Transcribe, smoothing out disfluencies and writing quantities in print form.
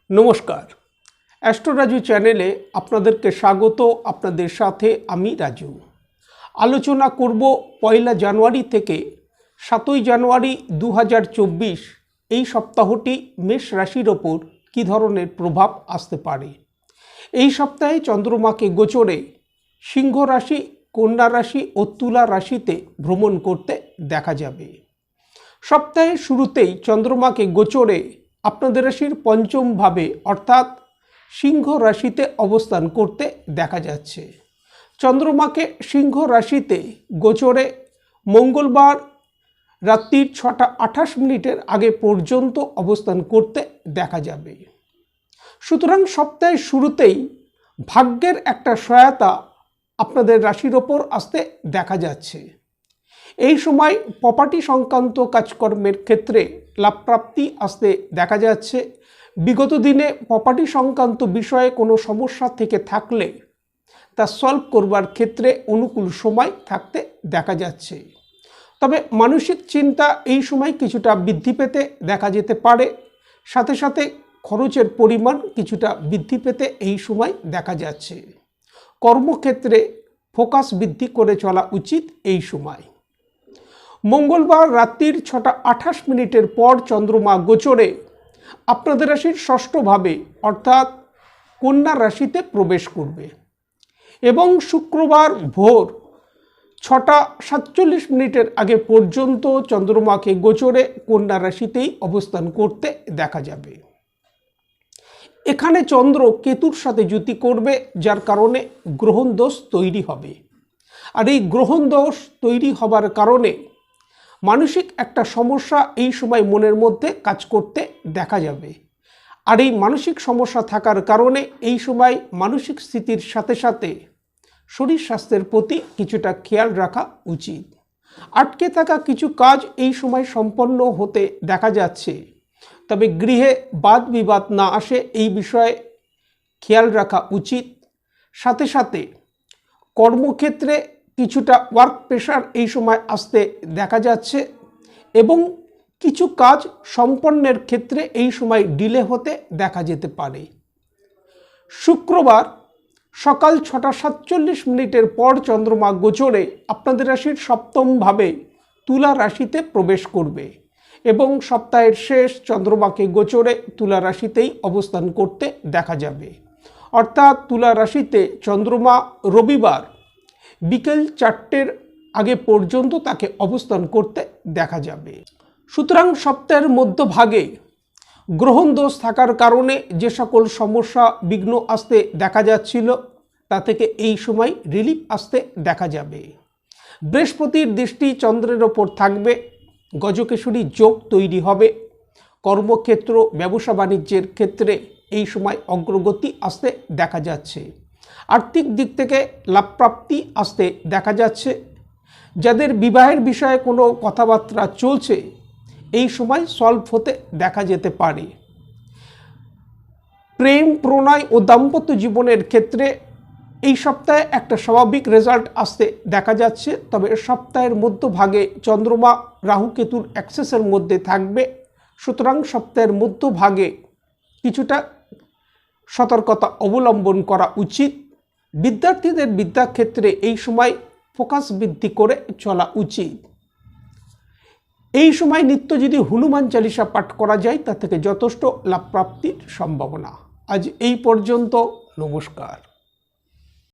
নমস্কার, অ্যাস্ট্রো রাজু চ্যানেলে আপনাদেরকে স্বাগত। আপনাদের সাথে আমি রাজু। আলোচনা করব 1 জানুয়ারি থেকে 7 জানুয়ারি 2024 এই সপ্তাহটি মেষ রাশির ওপর কী ধরনের প্রভাব আসতে পারে। এই সপ্তাহে চন্দ্রমাকে গোচরে সিংহ রাশি, কন্যা রাশি ও তুলা রাশিতে ভ্রমণ করতে দেখা যাবে। সপ্তাহের শুরুতেই চন্দ্রমাকে গোচরে আপনাদের রাশির পঞ্চম ভাবে অর্থাৎ সিংহ রাশিতে অবস্থান করতে দেখা যাচ্ছে। চন্দ্রমাকে সিংহ রাশিতে গোচরে মঙ্গলবার রাত্রির 6টা 28 মিনিটের আগে পর্যন্ত অবস্থান করতে দেখা যাবে। সুতরাং সপ্তাহের শুরুতেই ভাগ্যের একটা সহায়তা আপনাদের রাশির ওপর আসতে দেখা যাচ্ছে। এই সময় প্রপার্টি সংক্রান্ত কাজকর্মের ক্ষেত্রে লাভপ্রাপ্তি আসতে দেখা যাচ্ছে। বিগত দিনে প্রপার্টি সংক্রান্ত বিষয়ে কোনো সমস্যা থেকে থাকলে তা সলভ করবার ক্ষেত্রে অনুকূল সময় থাকতে দেখা যাচ্ছে। তবে মানসিক চিন্তা এই সময় কিছুটা বৃদ্ধি পেতে দেখা যেতে পারে। সাথে সাথে খরচের পরিমাণ কিছুটা বৃদ্ধি পেতে এই সময় দেখা যাচ্ছে। কর্মক্ষেত্রে ফোকাস বৃদ্ধি করে চলা উচিত এই সময়। মঙ্গলবার রাত্রির 6টা 28 মিনিটের পর চন্দ্রমা গোচরে আপনাদের রাশির ষষ্ঠ ভাবে অর্থাৎ কন্যা রাশিতে প্রবেশ করবে এবং শুক্রবার ভোর 6টা 47 মিনিটের আগে পর্যন্ত চন্দ্রমাকে গোচরে কন্যা রাশিতেই অবস্থান করতে দেখা যাবে। এখানে চন্দ্র কেতুর সাথে যুতি করবে, যার কারণে গ্রহণ দোষ তৈরি হবে। আর এই গ্রহণ দোষ তৈরি হবার কারণে মানসিক একটা সমস্যা এই সময় মনের মধ্যে কাজ করতে দেখা যাবে। আর এই মানসিক সমস্যা থাকার কারণে এই সময় মানসিক স্থিতির সাথে সাথে শরীর স্বাস্থ্যের প্রতি কিছুটা খেয়াল রাখা উচিত। আটকে থাকা কিছু কাজ এই সময় সম্পন্ন হতে দেখা যাচ্ছে, তবে গৃহে বাদ বিবাদ না আসে এই বিষয়ে খেয়াল রাখা উচিত। সাথে সাথে কর্মক্ষেত্রে কিছুটা ওয়ার্ক প্রেশার এই সময় আসতে দেখা যাচ্ছে এবং কিছু কাজ সম্পন্নের ক্ষেত্রে এই সময় ডিলে হতে দেখা যেতে পারে। শুক্রবার সকাল 6টা 47 মিনিটের পর চন্দ্রমা গোচরে আপনাদের রাশির সপ্তম ভাবে তুলা রাশিতে প্রবেশ করবে এবং সপ্তাহের শেষ চন্দ্রমাকে গোচরে তুলা রাশিতেই অবস্থান করতে দেখা যাবে। অর্থাৎ তুলা রাশিতে চন্দ্রমা রবিবার বিকেল 4টের আগে পর্যন্ত তাকে অবস্থান করতে দেখা যাবে। সুতরাং সপ্তাহের মধ্যভাগে গ্রহণ দোষ থাকার কারণে যে সকল সমস্যা বিঘ্ন আসতে দেখা যাচ্ছিল তা থেকে এই সময় রিলিফ আসতে দেখা যাবে। বৃহস্পতির দৃষ্টি চন্দ্রের ওপর থাকবে, গজকেশরী যোগ তৈরি হবে। কর্মক্ষেত্র, ব্যবসা বাণিজ্যের ক্ষেত্রে এই সময় অগ্রগতি আসতে দেখা যাচ্ছে। আর্থিক দিক থেকে লাভপ্রাপ্তি আসতে দেখা যাচ্ছে। যাদের বিবাহের বিষয়ে কোনো কথাবার্তা চলছে এই সময় সলভ হতে দেখা যেতে পারে। প্রেম, প্রণয় ও দাম্পত্য জীবনের ক্ষেত্রে এই সপ্তাহে একটা স্বাভাবিক রেজাল্ট আসতে দেখা যাচ্ছে। তবে সপ্তাহের মধ্যভাগে চন্দ্রমা রাহু কেতুর অ্যাক্সেসের মধ্যে থাকবে। সুতরাং সপ্তাহের মধ্যভাগে কিছুটা সতর্কতা অবলম্বন করা উচিত। বিদ্যার্থীদের বিদ্যাক্ষেত্রে এই সময় ফোকাস বৃদ্ধি করে চলা উচিত। এই সময় নিত্য যদি হনুমান চালিসা পাঠ করা যায় তা থেকে যথেষ্ট লাভপ্রাপ্তির সম্ভাবনা। আজ এই পর্যন্ত। নমস্কার।